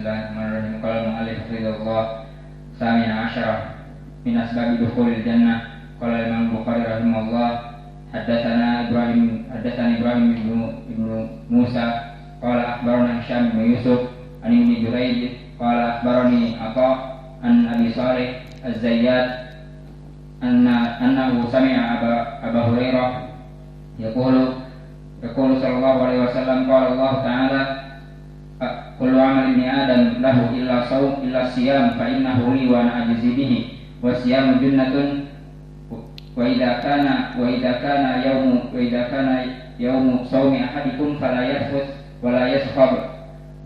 Bismillahirrahmanirrahim. Qala al-mu'allif rahimahullah Samina asyarah min asbabi dukhulil jannah. Qala Imam Bukhari rahimahullah Haddatsana Ibrahim ibnu Musa qala akhbarana Hisham bin Yusuf an Ibnu Jurayj qala akhbarani Atha an Abi Salih Az-Zayyad annahu sami'a Abu Hurairah yaqulu sallallahu alaihi wasallam qala Allah ta'ala kullu amal ibni adam lahu illa shaum illa siyam fa innahu li wa ana ajzi bihi wa siyamu junnatun wa idza kana yawmu shaumi ahadikum fala yarfus wa la yaskhab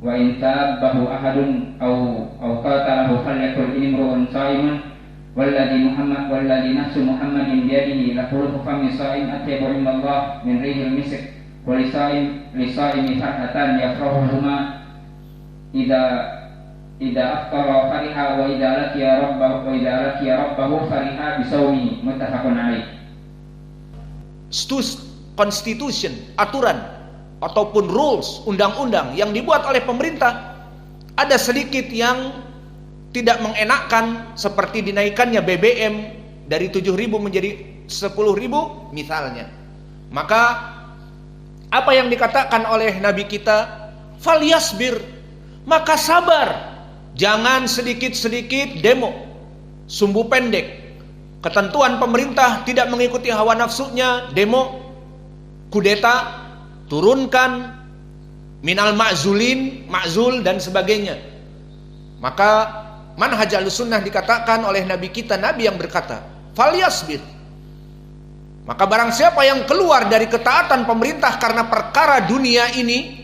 wa in tabahu ahadun aw qatalahu falyakul imru'un sha'imun والذي نفس محمد بيده لخلق فم صائم أطيب عند الله من ريح المسك ولصائم فرحتان يفرحهما إذا أفطر فرح وإذا لقي ربه فرح بصومه متفق عليه. Constitution, aturan ataupun rules, undang-undang yang dibuat oleh pemerintah ada sedikit yang tidak mengenakkan, seperti dinaikannya BBM dari 7.000 menjadi 10.000 misalnya. Maka apa yang dikatakan oleh Nabi kita, falyasbir, maka sabar, jangan sedikit-sedikit demo, sumbu pendek. Ketentuan pemerintah tidak mengikuti hawa nafsunya, demo, kudeta, turunkan minal ma'zul dan sebagainya. Maka manhaj Ahlussunnah dikatakan oleh Nabi kita, Nabi yang berkata, falyasbir. Maka barang siapa yang keluar dari ketaatan pemerintah karena perkara dunia ini,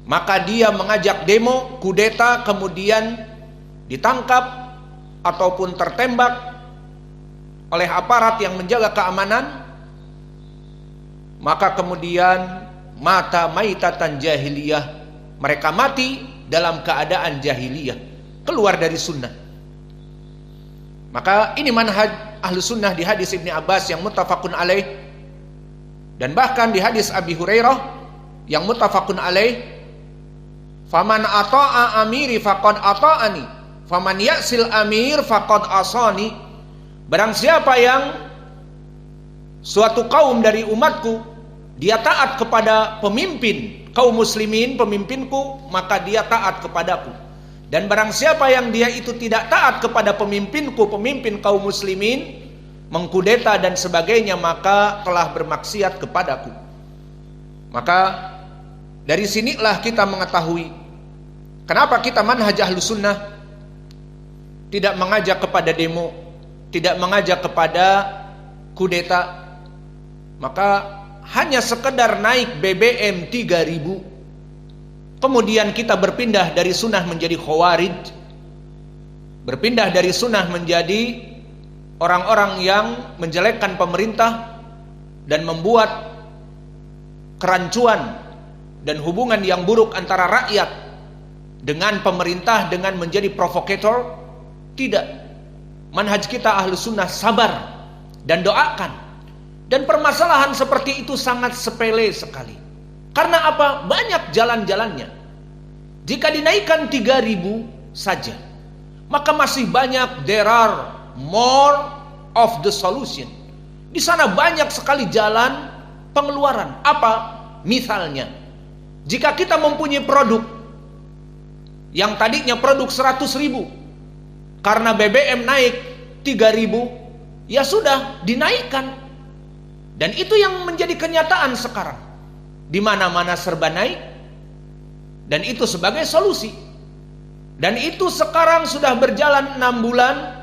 maka dia mengajak demo, kudeta, kemudian ditangkap ataupun tertembak oleh aparat yang menjaga keamanan, maka kemudian mata maitatan jahiliyah, mereka mati dalam keadaan jahiliyah, keluar dari sunnah. Maka ini manhaj Ahlussunnah di hadis Ibni Abbas yang muttafaqun alaih, dan bahkan di hadis Abi Hurairah yang muttafaqun alaih, faman ata'a amiri faqad ata'ani faman ya'sil amir faqad asani. Barang siapa yang suatu kaum dari umatku dia taat kepada pemimpin kaum muslimin, pemimpinku, maka dia taat kepadaku. Dan barang siapa yang dia itu tidak taat kepada pemimpinku, pemimpin kaum muslimin, mengkudeta dan sebagainya, maka telah bermaksiat kepadaku. Maka dari sinilah kita mengetahui kenapa kita manhaj Ahlussunnah tidak mengajak kepada demo, tidak mengajak kepada kudeta. Maka hanya sekedar naik BBM 3.000, kemudian kita berpindah dari sunnah menjadi khawarij, berpindah dari sunnah menjadi orang-orang yang menjelekkan pemerintah dan membuat kerancuan dan hubungan yang buruk antara rakyat dengan pemerintah dengan menjadi provokator. Tidak. Manhaj kita Ahlussunnah sabar dan doakan. Dan permasalahan seperti itu sangat sepele sekali. Karena apa? Banyak jalan-jalannya. Jika dinaikkan 3.000 saja, maka masih banyak, there are more of the solution. Di sana banyak sekali jalan pengeluaran. Apa? Misalnya, jika kita mempunyai produk yang tadinya produk 100.000, karena BBM naik 3.000, ya sudah dinaikkan. Dan itu yang menjadi kenyataan sekarang. Di mana-mana serba naik, dan itu sebagai solusi. Dan itu sekarang sudah berjalan 6 bulan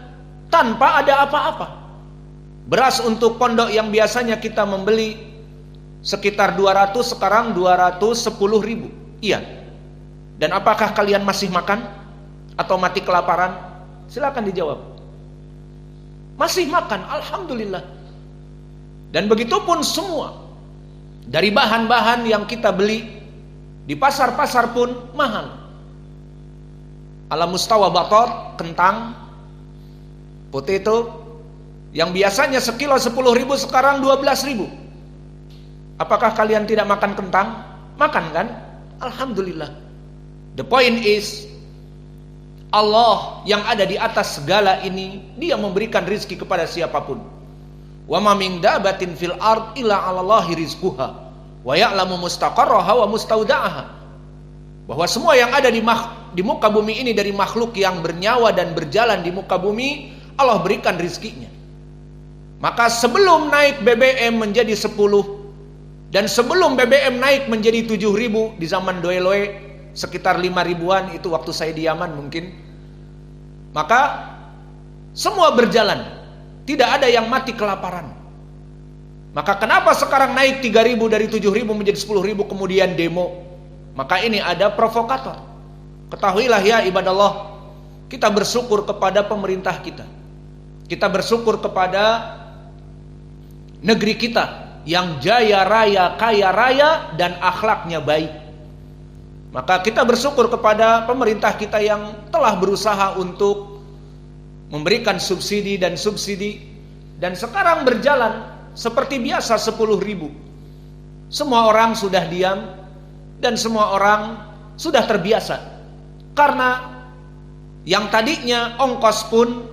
tanpa ada apa-apa. Beras untuk pondok yang biasanya kita membeli sekitar 200, sekarang 210.000. Iya. Dan apakah kalian masih makan atau mati kelaparan? Silakan dijawab. Masih makan, alhamdulillah. Dan begitupun semua. Dari bahan-bahan yang kita beli di pasar-pasar pun mahal. Ala mustawa batot, kentang, potato, yang biasanya sekilo 10.000 sekarang 12.000. Apakah kalian tidak makan kentang? Makan kan? Alhamdulillah. The point is, Allah yang ada di atas segala ini, Dia memberikan rizki kepada siapapun. Wa ma min dabatin fil ard illa 'alallahi rizquha wa ya'lamu mustaqarraha wa mustauda'aha. Bahwa semua yang ada di muka bumi ini dari makhluk yang bernyawa dan berjalan di muka bumi, Allah berikan rizkinya. Maka sebelum naik BBM menjadi 10 dan sebelum BBM naik menjadi 7.000 di zaman Doeloe sekitar 5.000-an, itu waktu saya di Yaman mungkin, maka semua berjalan, tidak ada yang mati kelaparan. Maka kenapa sekarang naik 3.000 dari 7.000 menjadi 10.000 kemudian demo? Maka ini ada provokator. Ketahuilah ya ibadallah, kita bersyukur kepada pemerintah kita, kita bersyukur kepada negeri kita yang jaya raya, kaya raya, dan akhlaknya baik. Maka kita bersyukur kepada pemerintah kita yang telah berusaha untuk memberikan subsidi, dan sekarang berjalan seperti biasa 10.000. Semua orang sudah diam dan semua orang sudah terbiasa. Karena yang tadinya ongkos pun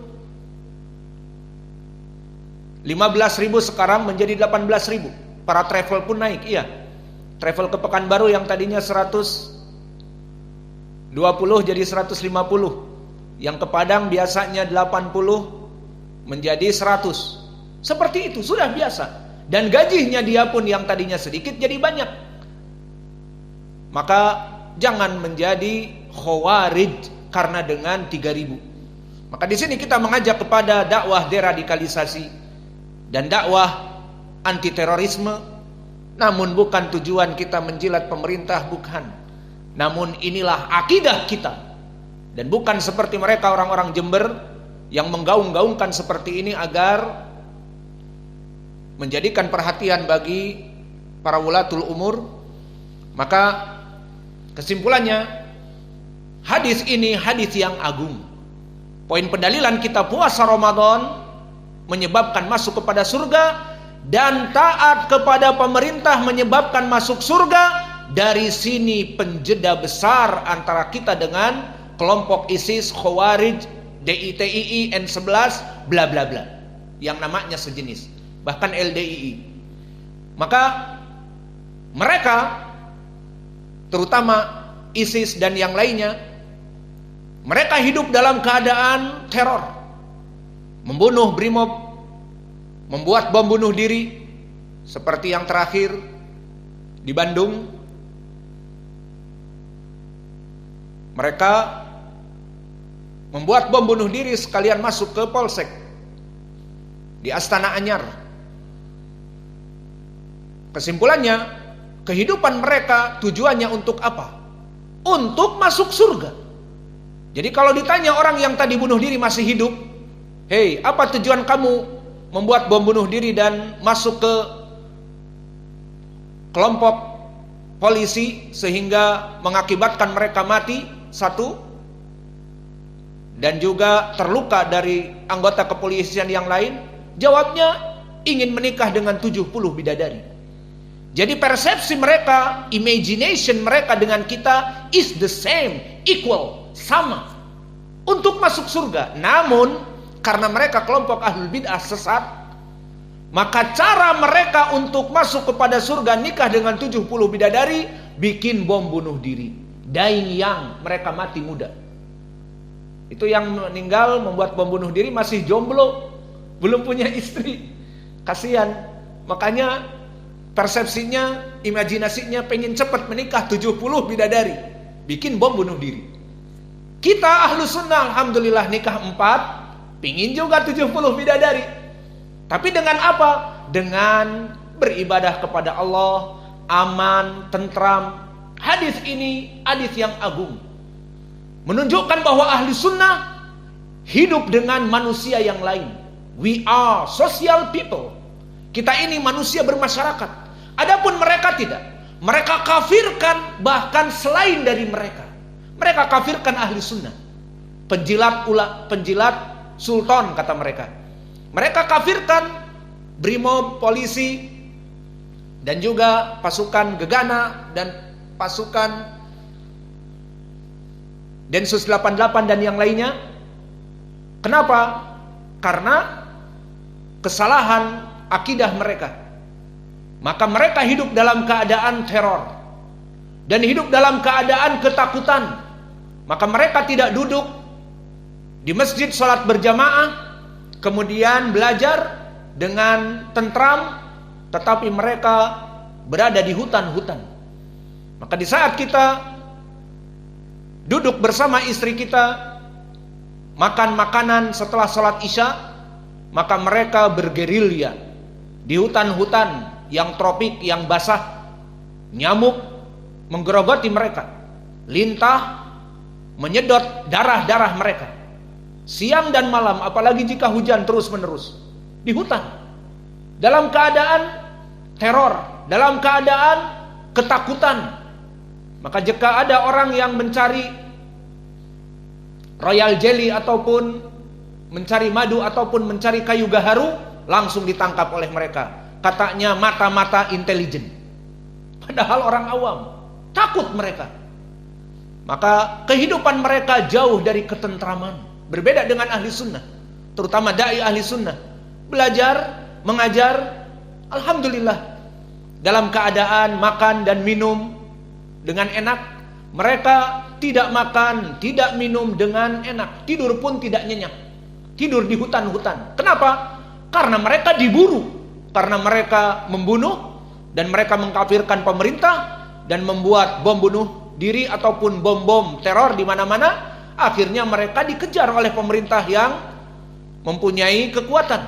15.000 sekarang menjadi 18.000. Para travel pun naik, iya. Travel ke Pekanbaru yang tadinya 120 jadi 150. Yang ke Padang biasanya 80 menjadi 100. Seperti itu, sudah biasa. Dan gajinya dia pun yang tadinya sedikit jadi banyak. Maka jangan menjadi khawarij karena dengan 3.000. Maka di sini kita mengajak kepada dakwah deradikalisasi dan dakwah anti terorisme. Namun bukan tujuan kita menjilat pemerintah, bukan. Namun inilah akidah kita. Dan bukan seperti mereka orang-orang Jember yang menggaung-gaungkan seperti ini agar menjadikan perhatian bagi para wulatul umur. Maka kesimpulannya, hadis ini hadis yang agung. Poin pendalilan kita puasa Ramadan menyebabkan masuk kepada surga, dan taat kepada pemerintah menyebabkan masuk surga. Dari sini penjeda besar antara kita dengan kelompok ISIS, Khawarij, DITII, N11, bla bla bla, yang namanya sejenis, bahkan LDII. Maka mereka, terutama ISIS dan yang lainnya, mereka hidup dalam keadaan teror, membunuh brimob, membuat bom bunuh diri, seperti yang terakhir di Bandung. Mereka membuat bom bunuh diri sekalian masuk ke Polsek di Astana Anyar. Kesimpulannya, kehidupan mereka tujuannya untuk apa? Untuk masuk surga. Jadi kalau ditanya orang yang tadi bunuh diri masih hidup, hei, apa tujuan kamu membuat bom bunuh diri dan masuk ke kelompok polisi sehingga mengakibatkan mereka mati, satu, dan juga terluka dari anggota kepolisian yang lain? Jawabnya, ingin menikah dengan 70 bidadari. Jadi persepsi mereka, imagination mereka dengan kita is the same, equal, sama, untuk masuk surga. Namun karena mereka kelompok ahlul bid'ah sesat, maka cara mereka untuk masuk kepada surga nikah dengan 70 bidadari, bikin bom bunuh diri. Dying young, mereka mati muda. Itu yang meninggal membuat bom bunuh diri masih jomblo, belum punya istri. Kasihan. Makanya persepsinya, imajinasinya pengen cepat menikah 70 bidadari, bikin bom bunuh diri. Kita ahlu sunnah alhamdulillah nikah 4, pingin juga 70 bidadari. Tapi dengan apa? Dengan beribadah kepada Allah, aman, tentram. Hadis ini hadis yang agung, menunjukkan bahwa ahli sunnah hidup dengan manusia yang lain. We are social people. Kita ini manusia bermasyarakat. Adapun mereka tidak. Mereka kafirkan bahkan selain dari mereka. Mereka kafirkan ahli sunnah. Penjilat sultan kata mereka. Mereka kafirkan brimob, polisi, dan juga pasukan gegana dan pasukan Densus 88 dan yang lainnya. Kenapa? Karena kesalahan akidah mereka. Maka mereka hidup dalam keadaan teror dan hidup dalam keadaan ketakutan. Maka mereka tidak duduk di masjid salat berjamaah kemudian belajar dengan tentram, tetapi mereka berada di hutan-hutan. Maka di saat kita duduk bersama istri kita makan makanan setelah sholat isya, maka mereka bergerilya di hutan-hutan yang tropik, yang basah. Nyamuk menggerogoti mereka, lintah menyedot darah-darah mereka siang dan malam, apalagi jika hujan terus-menerus di hutan, dalam keadaan teror, dalam keadaan ketakutan. Maka jika ada orang yang mencari royal jelly ataupun mencari madu ataupun mencari kayu gaharu, langsung ditangkap oleh mereka. Katanya mata-mata intelijen. Padahal orang awam, takut mereka. Maka kehidupan mereka jauh dari ketentraman. Berbeda dengan ahli sunnah, terutama dai ahli sunnah. Belajar, mengajar, alhamdulillah, dalam keadaan makan dan minum dengan enak. Mereka tidak makan, tidak minum dengan enak. Tidur pun tidak nyenyak. Tidur di hutan-hutan. Kenapa? Karena mereka diburu. Karena mereka membunuh dan mereka mengkafirkan pemerintah dan membuat bom bunuh diri ataupun bom-bom teror di mana-mana. Akhirnya mereka dikejar oleh pemerintah yang mempunyai kekuatan.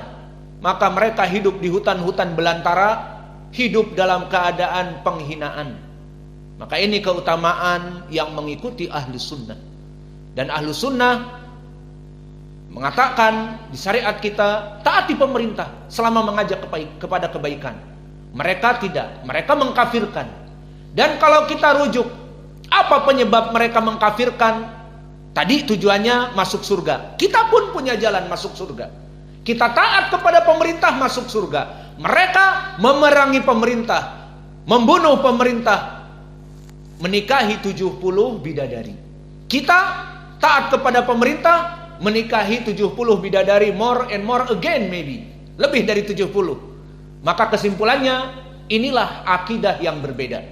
Maka mereka hidup di hutan-hutan belantara, hidup dalam keadaan penghinaan. Maka ini keutamaan yang mengikuti ahli sunnah. Dan ahli sunnah mengatakan di syariat kita, taati pemerintah selama mengajak kepada kebaikan. Mereka tidak, mereka mengkafirkan. Dan kalau kita rujuk, apa penyebab mereka mengkafirkan? Tadi tujuannya masuk surga. Kita pun punya jalan masuk surga. Kita taat kepada pemerintah masuk surga. Mereka memerangi pemerintah, membunuh pemerintah, menikahi 70 bidadari. Kita taat kepada pemerintah, menikahi 70 bidadari, more and more again maybe. Lebih dari 70. Maka kesimpulannya, inilah akidah yang berbeda.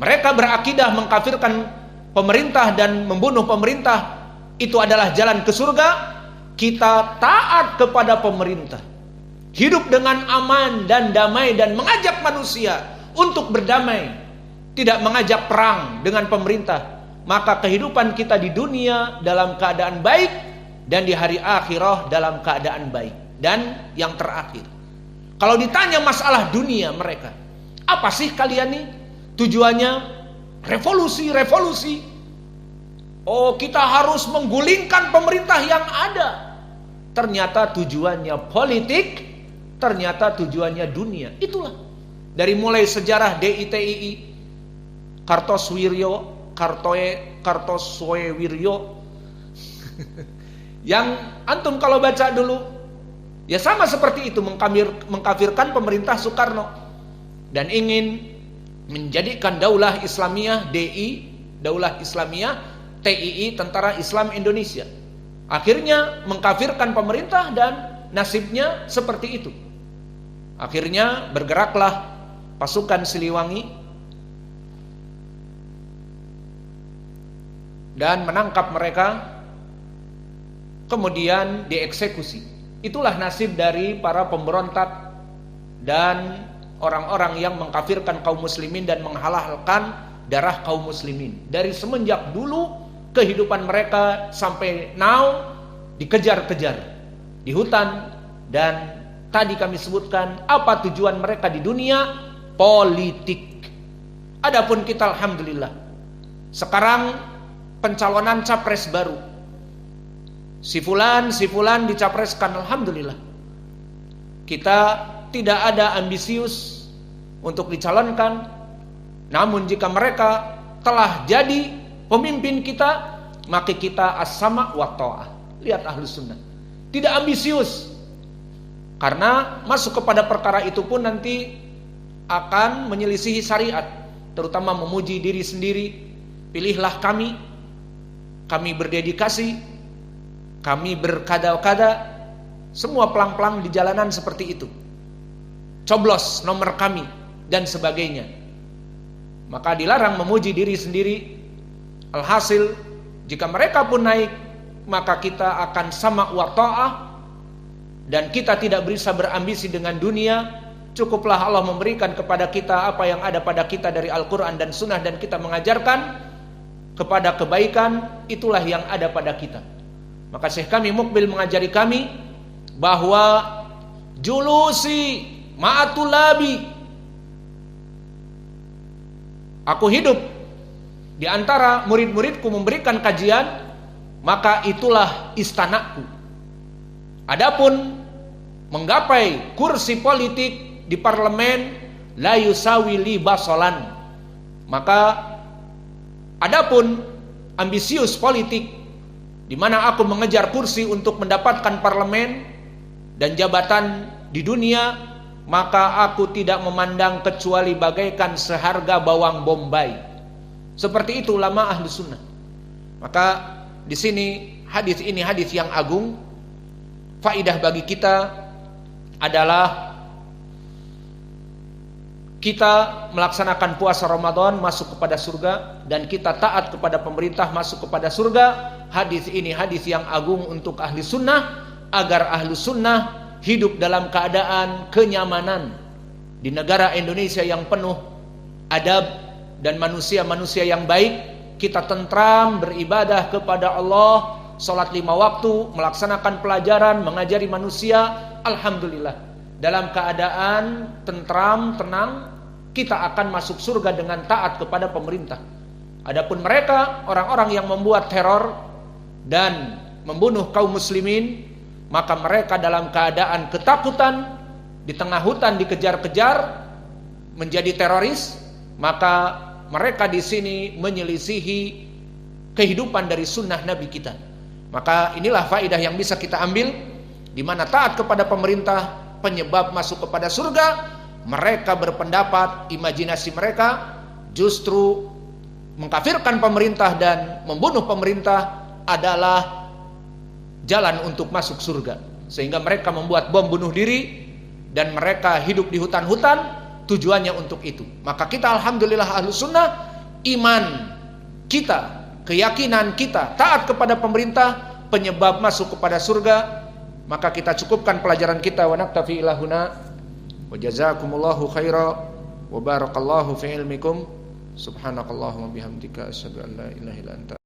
Mereka berakidah mengkafirkan pemerintah dan membunuh pemerintah, itu adalah jalan ke surga. Kita taat kepada pemerintah, hidup dengan aman dan damai dan mengajak manusia untuk berdamai, tidak mengajak perang dengan pemerintah. Maka kehidupan kita di dunia dalam keadaan baik dan di hari akhirah dalam keadaan baik. Dan yang terakhir, kalau ditanya masalah dunia mereka, apa sih kalian nih tujuannya? Revolusi. Oh, kita harus menggulingkan pemerintah yang ada. Ternyata tujuannya politik, ternyata tujuannya dunia. Itulah dari mulai sejarah DITII, Kartosoewiryo yang antum kalau baca dulu, ya sama seperti itu, mengkafirkan pemerintah Soekarno dan ingin menjadikan Daulah Islamiyah DI, Daulah Islamiyah TII, Tentara Islam Indonesia. Akhirnya mengkafirkan pemerintah dan nasibnya seperti itu. Akhirnya bergeraklah pasukan Siliwangi dan menangkap mereka, kemudian dieksekusi. Itulah nasib dari para pemberontak dan orang-orang yang mengkafirkan kaum muslimin dan menghalalkan darah kaum muslimin. Dari semenjak dulu kehidupan mereka sampai now dikejar-kejar di hutan. Dan tadi kami sebutkan apa tujuan mereka di dunia, politik. Adapun kita alhamdulillah sekarang pencalonan capres baru, si fulan dicapreskan, alhamdulillah. Kita tidak ada ambisius untuk dicalonkan. Namun jika mereka telah jadi pemimpin kita, maka kita as-sama wa ta'ah. Lihat ahlu sunnah, tidak ambisius, karena masuk kepada perkara itu pun nanti akan menyelisihi syariat, terutama memuji diri sendiri. Pilihlah kami, kami berdedikasi, kami berkada-kada, semua pelang-pelang di jalanan seperti itu. Coblos nomor kami dan sebagainya. Maka dilarang memuji diri sendiri. Alhasil, jika mereka pun naik, maka kita akan sama wa ta'ah, dan kita tidak bisa berambisi dengan dunia. Cukuplah Allah memberikan kepada kita apa yang ada pada kita dari Al-Quran dan Sunnah, dan kita mengajarkan kepada kebaikan, itulah yang ada pada kita. Maka Syekh kami Mukbil mengajari kami bahwa julusi ma'atulabi, aku hidup di antara murid-muridku memberikan kajian, maka itulah istanaku. Adapun menggapai kursi politik di parlemen, la yusawi li basolan. Maka adapun ambisius politik, di mana aku mengejar kursi untuk mendapatkan parlemen dan jabatan di dunia, maka aku tidak memandang kecuali bagaikan seharga bawang bombay. Seperti itu ulama ahlu sunnah. Maka di sini hadis ini hadis yang agung. Faidah bagi kita adalah kita melaksanakan puasa Ramadan masuk kepada surga, dan kita taat kepada pemerintah masuk kepada surga. Hadis ini hadis yang agung untuk ahli sunnah, agar ahli sunnah hidup dalam keadaan kenyamanan di negara Indonesia yang penuh adab dan manusia-manusia yang baik. Kita tentram beribadah kepada Allah, sholat 5 waktu, melaksanakan pelajaran, mengajari manusia. Alhamdulillah, dalam keadaan tentram, tenang, kita akan masuk surga dengan taat kepada pemerintah. Adapun mereka, orang-orang yang membuat teror dan membunuh kaum muslimin, maka mereka dalam keadaan ketakutan, di tengah hutan dikejar-kejar, menjadi teroris. Maka mereka di sini menyelisihi kehidupan dari sunnah Nabi kita. Maka inilah faedah yang bisa kita ambil, di mana taat kepada pemerintah penyebab masuk kepada surga. Mereka berpendapat, imajinasi mereka justru mengkafirkan pemerintah dan membunuh pemerintah adalah jalan untuk masuk surga, sehingga mereka membuat bom bunuh diri dan mereka hidup di hutan-hutan, tujuannya untuk itu. Maka kita alhamdulillah ahlu sunnah, iman kita, keyakinan kita taat kepada pemerintah penyebab masuk kepada surga. Maka kita cukupkan pelajaran kita. Wa naktafi ila huna wa jazakumullahu khaira wa barakallahu fi ilmikum. Subhanakallahumma bihamdika asyhadu an la ilaha illa anta